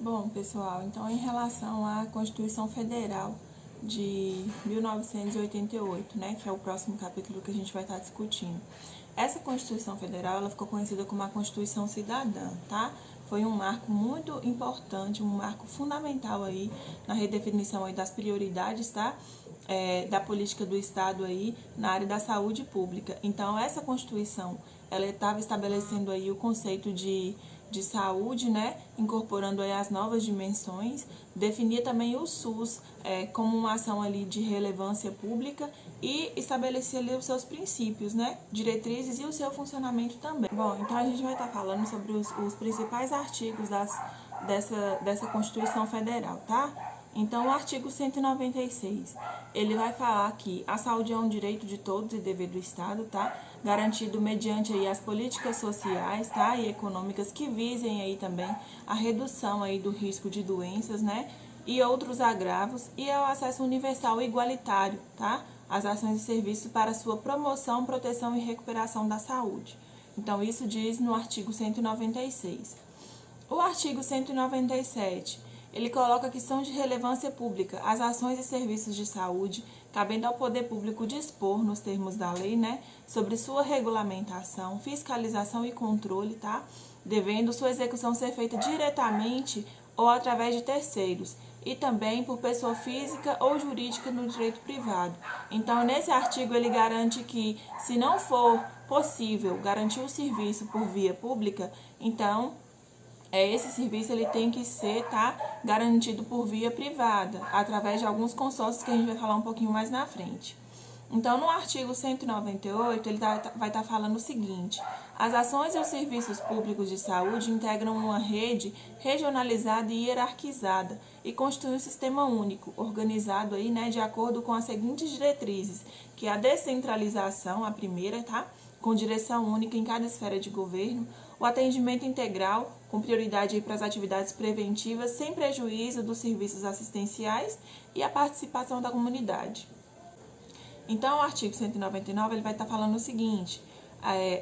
Bom, pessoal, então em relação à Constituição Federal de 1988, né, que é o próximo capítulo que a gente vai estar discutindo. Essa Constituição Federal, ela ficou conhecida como a Constituição Cidadã, tá? Foi um marco muito importante, um marco fundamental aí na redefinição aí das prioridades, tá? Da política do Estado aí na área da saúde pública. Então, essa Constituição, ela estava estabelecendo aí o conceito de saúde, né, incorporando aí as novas dimensões, definia também o SUS como uma ação ali de relevância pública e estabelecia ali os seus princípios, né, diretrizes e o seu funcionamento também. Bom, então a gente vai estar falando sobre os principais artigos dessa Constituição Federal, tá? Então, o artigo 196, ele vai falar que a saúde é um direito de todos e dever do Estado, tá? Garantido mediante aí as políticas sociais, tá? E econômicas que visem aí também a redução aí do risco de doenças, né? E outros agravos, e ao acesso universal e igualitário, tá? As ações e serviços para sua promoção, proteção e recuperação da saúde. Então, isso diz no artigo 196. O artigo 197, ele coloca que são de relevância pública as ações e serviços de saúde, cabendo ao poder público dispor, nos termos da lei, né, sobre sua regulamentação, fiscalização e controle, tá? Devendo sua execução ser feita diretamente ou através de terceiros, e também por pessoa física ou jurídica no direito privado. Então, nesse artigo, ele garante que, se não for possível garantir o serviço por via pública, então esse serviço ele tem que ser garantido por via privada, através de alguns consórcios que a gente vai falar um pouquinho mais na frente. Então, no artigo 198, ele vai estar falando o seguinte: as ações e os serviços públicos de saúde integram uma rede regionalizada e hierarquizada e constituem um sistema único, organizado aí, né, de acordo com as seguintes diretrizes, que é a descentralização, a primeira, tá? Com direção única em cada esfera de governo, o atendimento integral, com prioridade para as atividades preventivas, sem prejuízo dos serviços assistenciais e a participação da comunidade. Então, o artigo 199 ele vai estar falando o seguinte: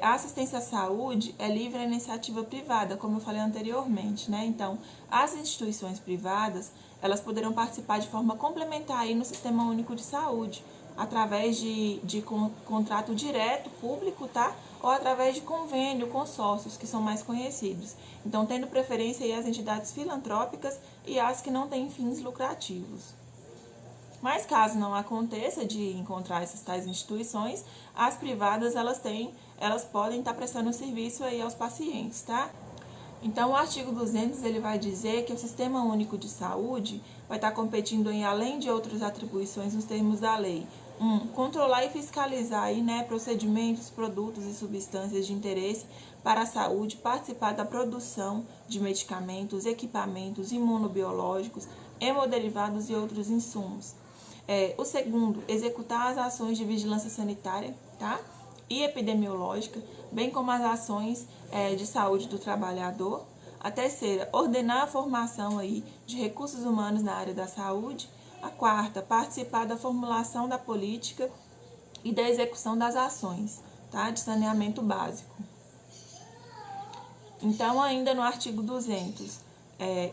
a assistência à saúde é livre à iniciativa privada, como eu falei anteriormente, né? Então, as instituições privadas, elas poderão participar de forma complementar aí no Sistema Único de Saúde, através de contrato direto, público, tá? Ou através de convênio, consórcios, que são mais conhecidos. Então, tendo preferência aí as entidades filantrópicas e as que não têm fins lucrativos. Mas caso não aconteça de encontrar essas tais instituições, as privadas elas podem estar prestando serviço aí aos pacientes, tá? Então, o artigo 200 ele vai dizer que o Sistema Único de Saúde vai estar competindo em, além de outras atribuições nos termos da lei, controlar e fiscalizar aí, né, procedimentos, produtos e substâncias de interesse para a saúde, participar da produção de medicamentos, equipamentos imunobiológicos, hemoderivados e outros insumos. O segundo, executar as ações de vigilância sanitária, tá? E epidemiológica, bem como as ações de saúde do trabalhador. A terceira, ordenar a formação aí de recursos humanos na área da saúde. A quarta, participar da formulação da política e da execução das ações, tá? De saneamento básico. Então, ainda no artigo 200,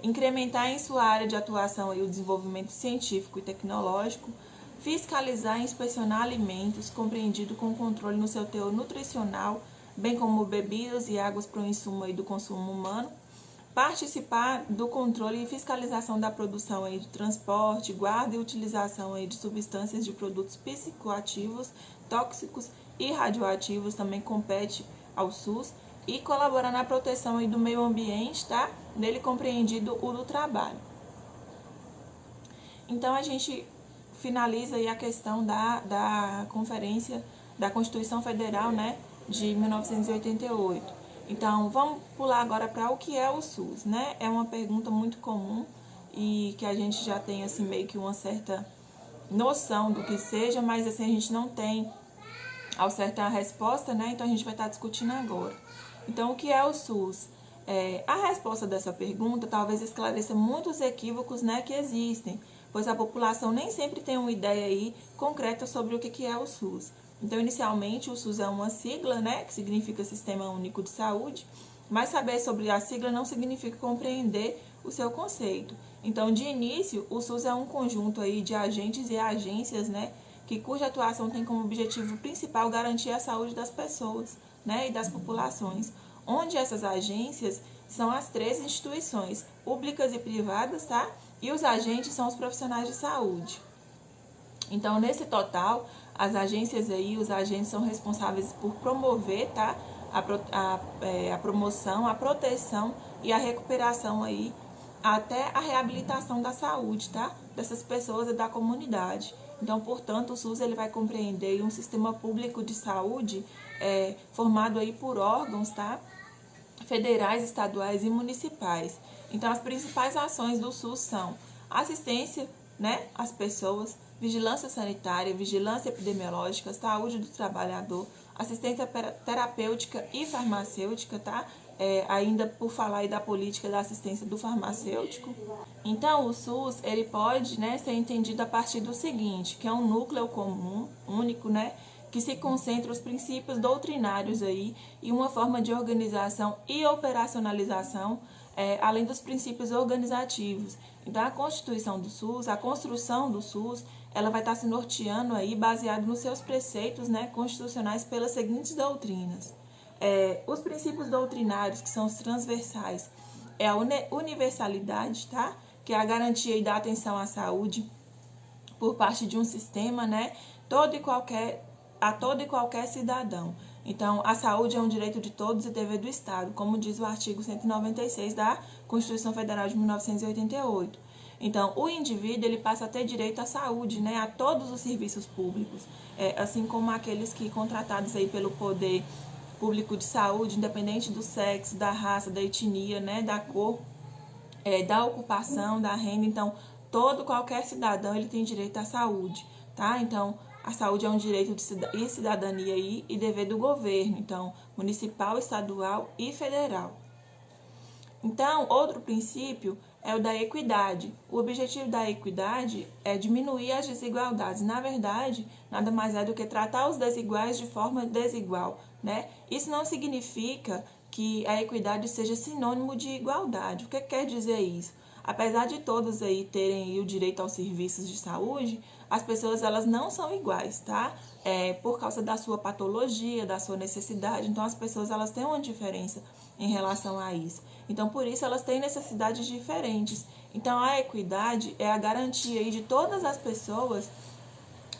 incrementar em sua área de atuação aí o desenvolvimento científico e tecnológico, fiscalizar e inspecionar alimentos, compreendido com controle no seu teor nutricional, bem como bebidas e águas para o insumo aí do consumo humano, participar do controle e fiscalização da produção aí de transporte, guarda e utilização aí de substâncias de produtos psicoativos, tóxicos e radioativos, também compete ao SUS, e colaborar na proteção aí do meio ambiente, tá? Nele compreendido o do trabalho. Então, a gente finaliza aí a questão da Conferência da Constituição Federal, né, de 1988. Então, vamos pular agora para o que é o SUS, né? É uma pergunta muito comum e que a gente já tem, assim, meio que uma certa noção do que seja, mas, assim, a gente não tem ao certo a resposta, né? Então, a gente vai estar discutindo agora. Então, o que é o SUS? A resposta dessa pergunta talvez esclareça muitos equívocos, né, que existem, pois a população nem sempre tem uma ideia aí concreta sobre o que é o SUS. Então, inicialmente, o SUS é uma sigla, né, que significa Sistema Único de Saúde, mas saber sobre a sigla não significa compreender o seu conceito. Então, de início, o SUS é um conjunto aí de agentes e agências, né, cuja atuação tem como objetivo principal garantir a saúde das pessoas, né, e das populações, onde essas agências são as três instituições, públicas e privadas, tá? E os agentes são os profissionais de saúde. Então, nesse total, as agências aí, os agentes são responsáveis por promover, tá? A promoção, a proteção e a recuperação aí, até a reabilitação da saúde, tá? Dessas pessoas e da comunidade. Então, portanto, o SUS ele vai compreender um sistema público de saúde formado aí por órgãos, tá? Federais, estaduais e municipais. Então, as principais ações do SUS são assistência, né, às pessoas, vigilância sanitária, vigilância epidemiológica, saúde do trabalhador, assistência terapêutica e farmacêutica, tá? Ainda por falar aí da política da assistência do farmacêutico. Então, o SUS, ele pode, né, ser entendido a partir do seguinte, que é um núcleo comum, único, né, que se concentra os princípios doutrinários aí e uma forma de organização e operacionalização, além dos princípios organizativos. Então, a constituição do SUS, a construção do SUS, ela vai estar se norteando aí, baseado nos seus preceitos, né, constitucionais pelas seguintes doutrinas. Os princípios doutrinários, que são os transversais, é a universalidade, tá? Que é a garantia e da atenção à saúde por parte de um sistema, né? A todo e qualquer cidadão. Então, a saúde é um direito de todos e dever do Estado, como diz o artigo 196 da Constituição Federal de 1988. Então, o indivíduo ele passa a ter direito à saúde, né? A todos os serviços públicos, assim como aqueles que contratados aí pelo poder público de saúde, independente do sexo, da raça, da etnia, né, da cor, da ocupação, da renda. Então, qualquer cidadão ele tem direito à saúde, tá? Então, a saúde é um direito de cidadania aí, e dever do governo, então, municipal, estadual e federal. Então, outro princípio é o da equidade. O objetivo da equidade é diminuir as desigualdades. Na verdade, nada mais é do que tratar os desiguais de forma desigual, né? Isso não significa que a equidade seja sinônimo de igualdade. O que quer dizer isso? Apesar de todos aí terem o direito aos serviços de saúde, as pessoas elas não são iguais, tá? Por causa da sua patologia, da sua necessidade. Então, as pessoas elas têm uma diferença em relação a isso. Então, por isso, elas têm necessidades diferentes. Então, a equidade é a garantia aí de todas as pessoas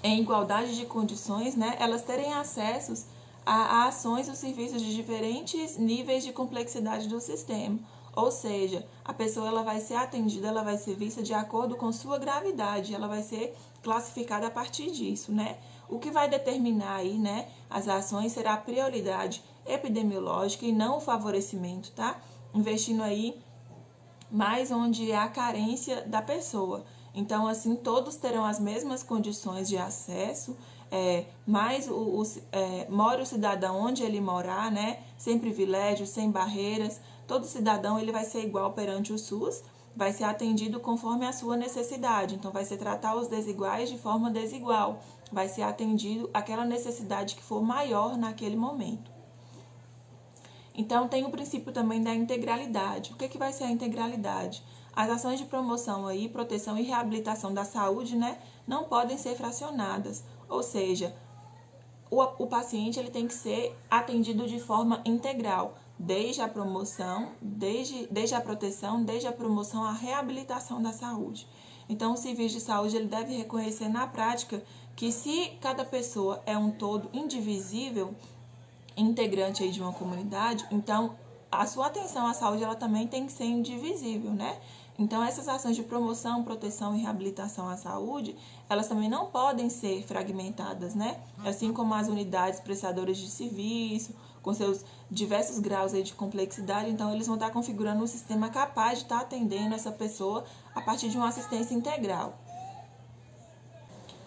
em igualdade de condições, né? Elas terem acessos a ações ou serviços de diferentes níveis de complexidade do sistema. Ou seja, a pessoa ela vai ser atendida, ela vai ser vista de acordo com sua gravidade, ela vai ser classificada a partir disso, né? O que vai determinar aí, né, as ações será a prioridade epidemiológica e não o favorecimento, tá? Investindo aí mais onde é a carência da pessoa. Então, assim, todos terão as mesmas condições de acesso, mora o cidadão onde ele morar, né? Sem privilégios, sem barreiras. Todo cidadão ele vai ser igual perante o SUS, vai ser atendido conforme a sua necessidade. Então, vai ser tratar os desiguais de forma desigual. Vai ser atendido aquela necessidade que for maior naquele momento. Então, tem o princípio também da integralidade. O que vai ser a integralidade? As ações de promoção aí, proteção e reabilitação da saúde, né, não podem ser fracionadas. Ou seja, o paciente ele tem que ser atendido de forma integral, desde a promoção, desde a proteção, desde a promoção, a reabilitação da saúde. Então, o serviço de saúde ele deve reconhecer na prática que se cada pessoa é um todo indivisível, integrante aí de uma comunidade, então a sua atenção à saúde ela também tem que ser indivisível, né? Então essas ações de promoção, proteção e reabilitação à saúde, elas também não podem ser fragmentadas, né? Assim como as unidades prestadoras de serviço, com seus diversos graus aí de complexidade, então eles vão estar configurando um sistema capaz de estar atendendo essa pessoa a partir de uma assistência integral.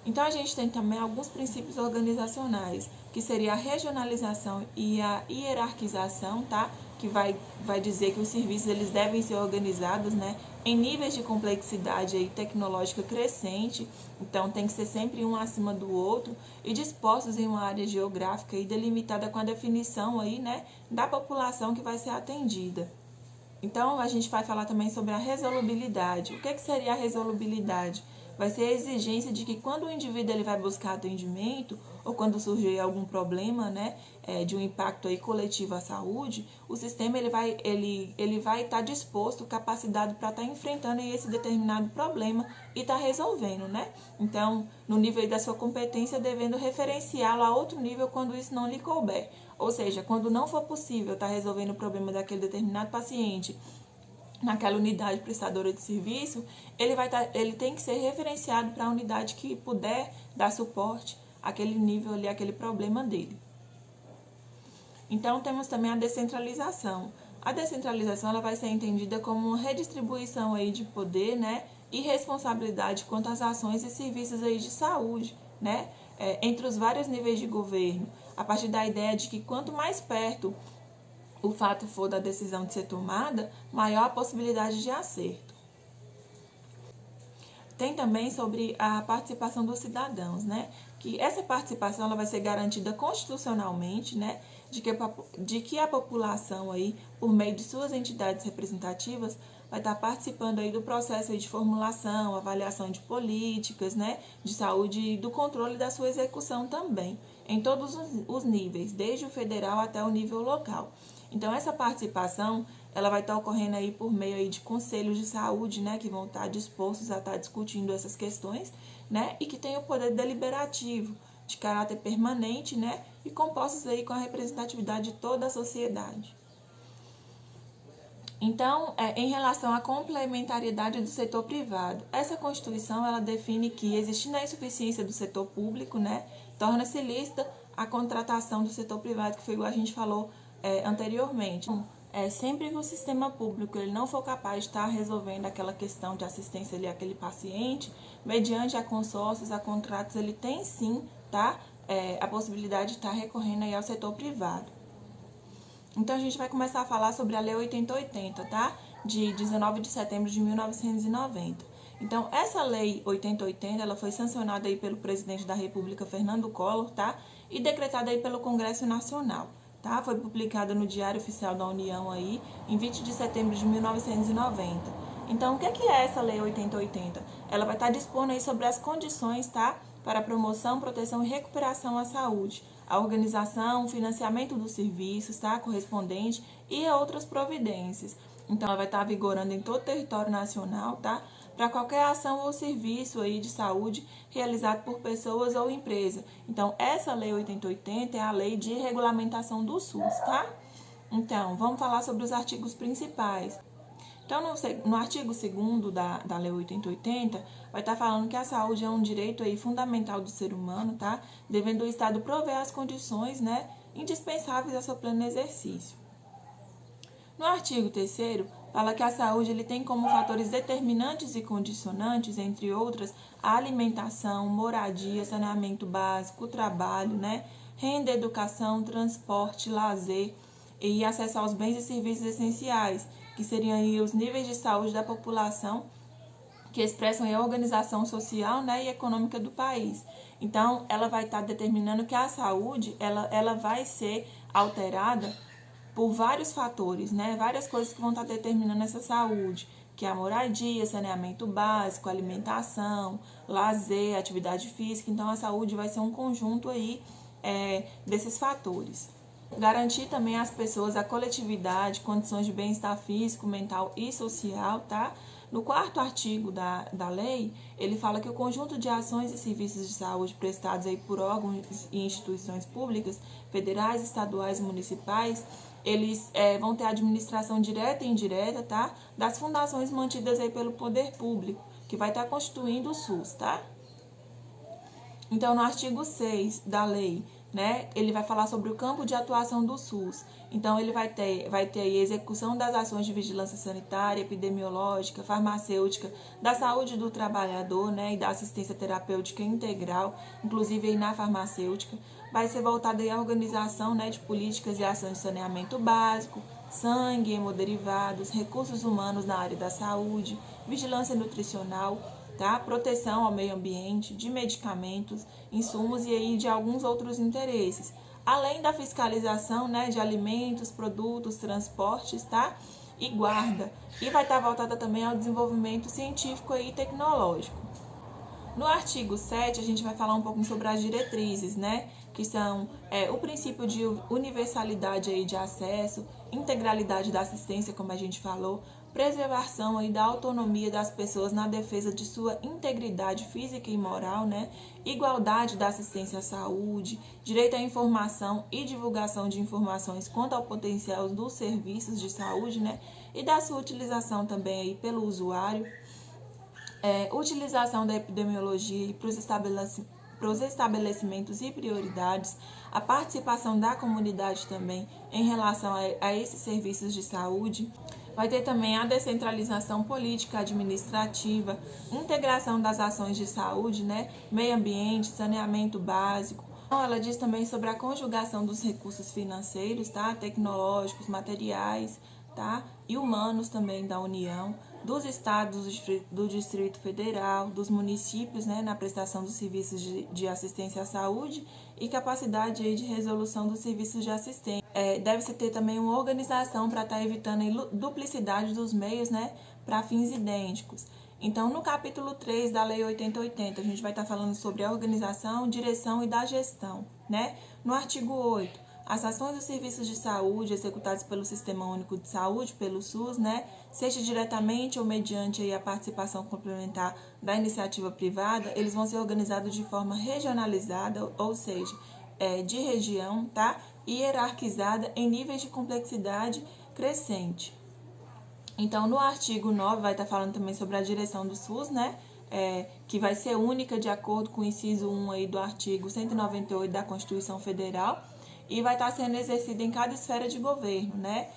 Então, a gente tem também alguns princípios organizacionais, que seria a regionalização e a hierarquização, tá? Que vai dizer que os serviços eles devem ser organizados, né, em níveis de complexidade aí, tecnológica crescente, então tem que ser sempre um acima do outro, e dispostos em uma área geográfica e delimitada com a definição aí, né, da população que vai ser atendida. Então, a gente vai falar também sobre a resolubilidade. O que seria a resolubilidade? Vai ser a exigência de que quando o indivíduo ele vai buscar atendimento ou quando surgir algum problema, né, de um impacto aí coletivo à saúde, o sistema ele vai estar disposto, capacitado para estar enfrentando aí esse determinado problema e estar resolvendo, né? Então, no nível da sua competência, devendo referenciá-lo a outro nível quando isso não lhe couber. Ou seja, quando não for possível estar resolvendo o problema daquele determinado paciente naquela unidade prestadora de serviço, ele tem que ser referenciado para a unidade que puder dar suporte àquele nível ali, àquele problema dele. Então, temos também a descentralização. A descentralização ela vai ser entendida como uma redistribuição aí de poder, né, e responsabilidade quanto às ações e serviços aí de saúde, né, entre os vários níveis de governo, a partir da ideia de que quanto mais perto o fato for da decisão de ser tomada, maior a possibilidade de acerto. Tem também sobre a participação dos cidadãos, né? Que essa participação ela vai ser garantida constitucionalmente, né? De que a população aí, por meio de suas entidades representativas, vai estar participando aí do processo aí de formulação, avaliação de políticas, né? De saúde e do controle da sua execução também, em todos os níveis, desde o federal até o nível local. Então, essa participação, ela vai estar ocorrendo aí por meio aí de conselhos de saúde, né, que vão estar dispostos a estar discutindo essas questões, né, e que tem o poder deliberativo de caráter permanente, né, e compostos aí com a representatividade de toda a sociedade. Então, em relação à complementariedade do setor privado, essa Constituição, ela define que, existindo a insuficiência do setor público, né, torna-se lícita a contratação do setor privado, que foi igual a gente falou anteriormente. Sempre que o sistema público ele não for capaz de estar resolvendo aquela questão de assistência ali àquele paciente, mediante a consórcios, a contratos, ele tem sim, tá? A possibilidade de estar recorrendo aí ao setor privado. Então, a gente vai começar a falar sobre a Lei 8080, tá? De 19 de setembro de 1990. Então, essa Lei 8080, ela foi sancionada aí pelo presidente da República, Fernando Collor, tá? E decretada aí pelo Congresso Nacional. Tá? Foi publicada no Diário Oficial da União aí, em 20 de setembro de 1990. Então, o que é essa Lei 8080? Ela vai estar dispondo aí sobre as condições, tá? Para a promoção, proteção e recuperação à saúde, a organização, o financiamento dos serviços, tá? Correspondente e outras providências. Então, ela vai estar vigorando em todo o território nacional, tá? Para qualquer ação ou serviço aí de saúde realizado por pessoas ou empresa. Então, essa Lei 8080 é a lei de regulamentação do SUS, tá? Então, vamos falar sobre os artigos principais. Então, no artigo 2º da Lei 8080, vai estar falando que a saúde é um direito aí fundamental do ser humano, tá? Devendo o Estado prover as condições, né, indispensáveis ao seu pleno exercício. No artigo 3º, fala que a saúde ele tem como fatores determinantes e condicionantes, entre outras, a alimentação, moradia, saneamento básico, trabalho, né, renda, educação, transporte, lazer e acesso aos bens e serviços essenciais, que seriam aí os níveis de saúde da população que expressam a organização social, né, e econômica do país. Então, ela vai estar determinando que a saúde ela vai ser alterada por vários fatores, né? Várias coisas que vão estar determinando essa saúde, que é a moradia, saneamento básico, alimentação, lazer, atividade física. Então, a saúde vai ser um conjunto aí desses fatores. Garantir também às pessoas a coletividade, condições de bem-estar físico, mental e social, tá? No 4º artigo da lei, ele fala que o conjunto de ações e serviços de saúde prestados aí por órgãos e instituições públicas, federais, estaduais e municipais, eles vão ter administração direta e indireta, tá? Das fundações mantidas aí pelo poder público, que vai estar constituindo o SUS, tá? Então, no artigo 6 da lei, né, ele vai falar sobre o campo de atuação do SUS. Então, ele vai ter aí a execução das ações de vigilância sanitária, epidemiológica, farmacêutica, da saúde do trabalhador, né, e da assistência terapêutica integral, inclusive aí na farmacêutica. Vai ser voltada aí à organização, né, de políticas e ações de saneamento básico, sangue, hemoderivados, recursos humanos na área da saúde, vigilância nutricional, tá? Proteção ao meio ambiente, de medicamentos, insumos e aí de alguns outros interesses. Além da fiscalização, né, de alimentos, produtos, transportes, tá? e guarda, e vai estar voltada também ao desenvolvimento científico e tecnológico. No artigo 7, a gente vai falar um pouco sobre as diretrizes, né? Que são o princípio de universalidade aí de acesso, integralidade da assistência, como a gente falou, preservação aí da autonomia das pessoas na defesa de sua integridade física e moral, né? Igualdade da assistência à saúde, direito à informação e divulgação de informações quanto ao potencial dos serviços de saúde, né? E da sua utilização também aí pelo usuário. Utilização da epidemiologia para os estabelecimentos e prioridades, a participação da comunidade também em relação a esses serviços de saúde. Vai ter também a descentralização política administrativa, integração das ações de saúde, né, meio ambiente, saneamento básico. Ela diz também sobre a conjugação dos recursos financeiros, tá, tecnológicos, materiais, tá, e humanos também da União, dos estados do Distrito Federal, dos municípios, né, na prestação dos serviços de assistência à saúde e capacidade aí de resolução dos serviços de assistência. Deve-se ter também uma organização para estar evitando a duplicidade dos meios, né, para fins idênticos. Então, no capítulo 3 da Lei 8080, a gente vai estar falando sobre a organização, direção e da gestão, né? No artigo 8, as ações dos serviços de saúde executados pelo Sistema Único de Saúde, pelo SUS, né, seja diretamente ou mediante aí a participação complementar da iniciativa privada, eles vão ser organizados de forma regionalizada, ou seja, de região, tá, e hierarquizada em níveis de complexidade crescente. Então, no artigo 9 vai estar falando também sobre a direção do SUS, né, que vai ser única de acordo com o inciso 1 aí do artigo 198 da Constituição Federal, e vai estar sendo exercida em cada esfera de governo, né,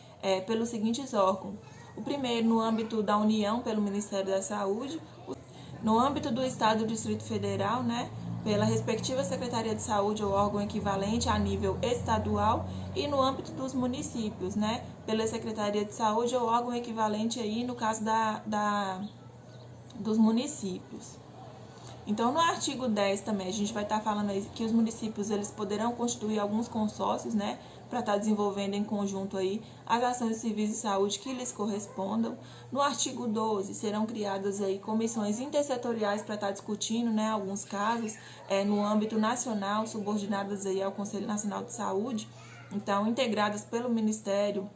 pelos seguintes órgãos. O primeiro, no âmbito da União, pelo Ministério da Saúde. No âmbito do Estado do Distrito Federal, né, pela respectiva Secretaria de Saúde ou órgão equivalente a nível estadual. E no âmbito dos municípios, né, pela Secretaria de Saúde ou órgão equivalente aí no caso dos municípios. Então, no artigo 10 também, a gente vai estar falando aí que os municípios eles poderão constituir alguns consórcios, né, para estar desenvolvendo em conjunto aí as ações de serviços de saúde que lhes correspondam. No artigo 12, serão criadas aí comissões intersetoriais para estar discutindo, né, alguns casos no âmbito nacional, subordinadas aí ao Conselho Nacional de Saúde, então integradas pelo Ministério,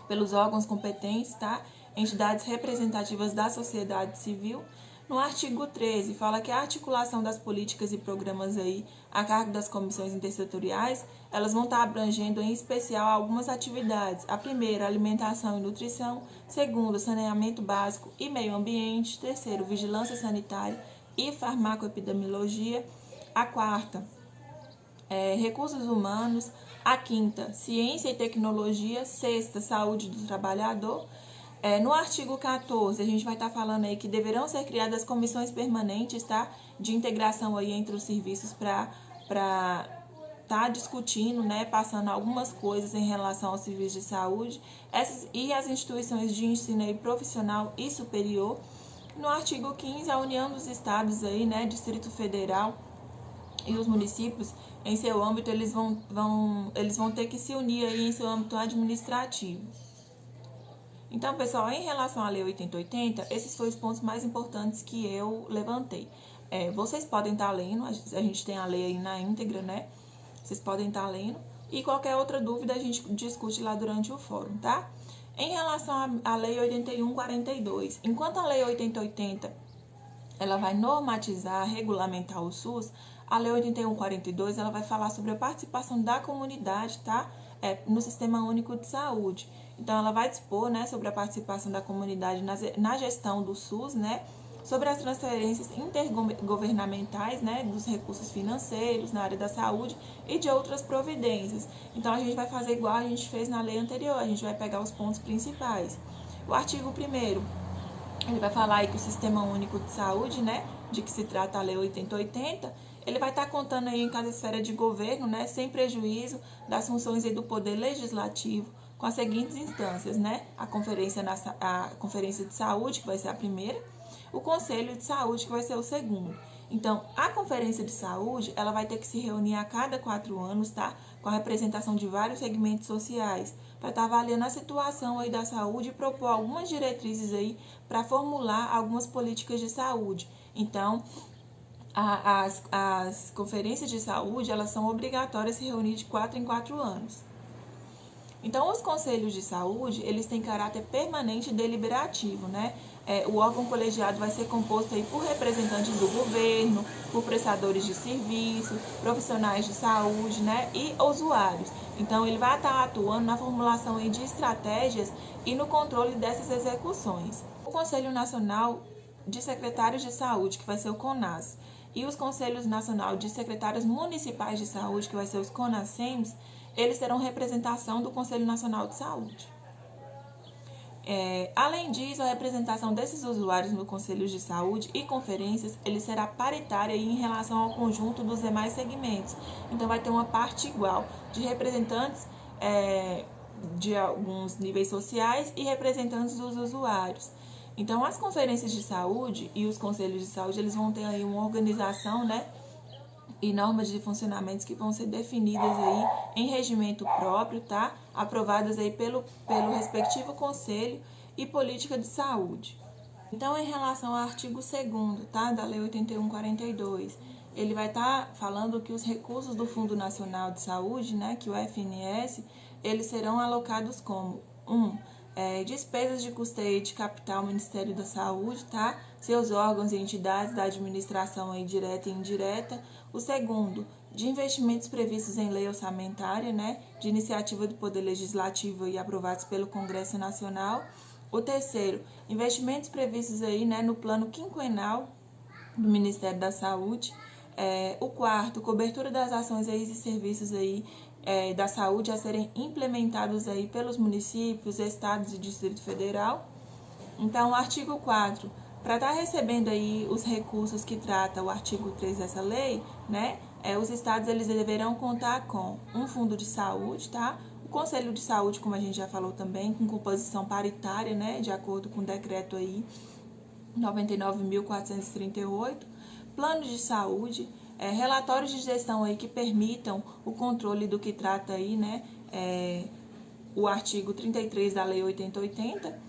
pelos órgãos competentes, tá, entidades representativas da sociedade civil. No artigo 13, fala que a articulação das políticas e programas aí a cargo das comissões intersetoriais, elas vão estar abrangendo em especial algumas atividades. A primeira, alimentação e nutrição. Segundo, saneamento básico e meio ambiente. Terceiro, vigilância sanitária e farmacoepidemiologia. A quarta, recursos humanos. A quinta, ciência e tecnologia. Sexta, saúde do trabalhador. No artigo 14, a gente vai estar falando aí que deverão ser criadas comissões permanentes, tá, de integração aí entre os serviços para estar discutindo, né, passando algumas coisas em relação aos serviços de saúde e as instituições de ensino aí profissional e superior. No artigo 15, a união dos estados aí, né, Distrito Federal e os municípios, em seu âmbito, eles vão ter que se unir aí em seu âmbito administrativo. Então, pessoal, em relação à Lei 8080, esses foram os pontos mais importantes que eu levantei. Vocês podem estar lendo, a gente tem a lei aí na íntegra, né? Vocês podem estar lendo. E qualquer outra dúvida a gente discute lá durante o fórum, tá? Em relação à Lei 8142, enquanto a Lei 8080 ela vai normatizar, regulamentar o SUS, a Lei 8142 ela vai falar sobre a participação da comunidade, tá? No Sistema Único de Saúde. Então, ela vai dispor, né, sobre a participação da comunidade na gestão do SUS, né, sobre as transferências intergovernamentais, né, dos recursos financeiros na área da saúde e de outras providências. Então, a gente vai fazer igual a gente fez na lei anterior, a gente vai pegar os pontos principais. O artigo 1º, ele vai falar aí que o Sistema Único de Saúde, né, de que se trata a Lei 8080, ele vai estar contando aí em cada esfera de governo, né, sem prejuízo das funções aí do Poder Legislativo, com as seguintes instâncias, né, a Conferência de Saúde, que vai ser a primeira, o Conselho de Saúde, que vai ser o segundo. Então, a Conferência de Saúde, ela vai ter que se reunir a cada 4 anos, tá? Com a representação de vários segmentos sociais, para estar avaliando a situação aí da saúde e propor algumas diretrizes aí para formular algumas políticas de saúde. Então, as conferências de saúde, elas são obrigatórias se reunir de 4 em 4 anos. Então, os conselhos de saúde, eles têm caráter permanente e deliberativo, né? O órgão colegiado vai ser composto aí por representantes do governo, por prestadores de serviço, profissionais de saúde, né? E usuários. Então, ele vai estar atuando na formulação aí de estratégias e no controle dessas execuções. O Conselho Nacional de Secretários de Saúde, que vai ser o CONAS, e os Conselhos Nacional de Secretários Municipais de Saúde, que vai ser os CONASEMs, eles terão representação do Conselho Nacional de Saúde. Além disso, a representação desses usuários no Conselho de Saúde e conferências, ele será paritária em relação ao conjunto dos demais segmentos. Então, vai ter uma parte igual de representantes de alguns níveis sociais e representantes dos usuários. Então, as conferências de saúde e os conselhos de saúde, eles vão ter aí uma organização, né? E normas de funcionamento que vão ser definidas aí em regimento próprio, tá? Aprovadas aí pelo respectivo conselho e política de saúde. Então, em relação ao artigo 2º, tá? Da Lei 81/42, ele vai estar falando que os recursos do Fundo Nacional de Saúde, né, que o FNS, eles serão alocados como despesas de custeio de capital ao Ministério da Saúde, tá? Seus órgãos e entidades da administração aí direta e indireta. O segundo, de investimentos previstos em lei orçamentária, né? De iniciativa do Poder Legislativo e aprovados pelo Congresso Nacional. O terceiro, investimentos previstos aí, né, no plano quinquenal do Ministério da Saúde. O quarto, cobertura das ações aí e serviços aí da saúde a serem implementados aí pelos municípios, estados e Distrito Federal. Então, o artigo 4, para estar recebendo aí os recursos que trata o artigo 3 dessa lei, né, os estados eles deverão contar com um fundo de saúde, tá? O Conselho de Saúde, como a gente já falou também, com composição paritária, né, de acordo com o decreto aí 99.438, planos de saúde, relatórios de gestão aí que permitam o controle do que trata aí, né, o artigo 33 da Lei 8080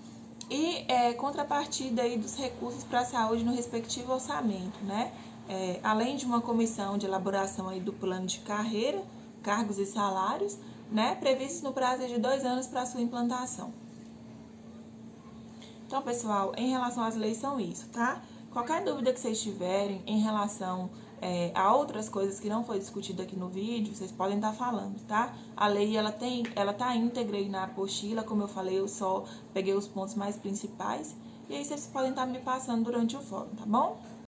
e contrapartida aí dos recursos para a saúde no respectivo orçamento, né, além de uma comissão de elaboração aí do plano de carreira, cargos e salários, né, previstos no prazo de 2 anos para sua implantação. Então, pessoal, em relação às leis são isso, tá? Qualquer dúvida que vocês tiverem em relação a outras coisas que não foi discutida aqui no vídeo, vocês podem estar falando, tá? A lei, ela tá íntegra aí na apostila, como eu falei, eu só peguei os pontos mais principais. E aí vocês podem estar me passando durante o fórum, tá bom?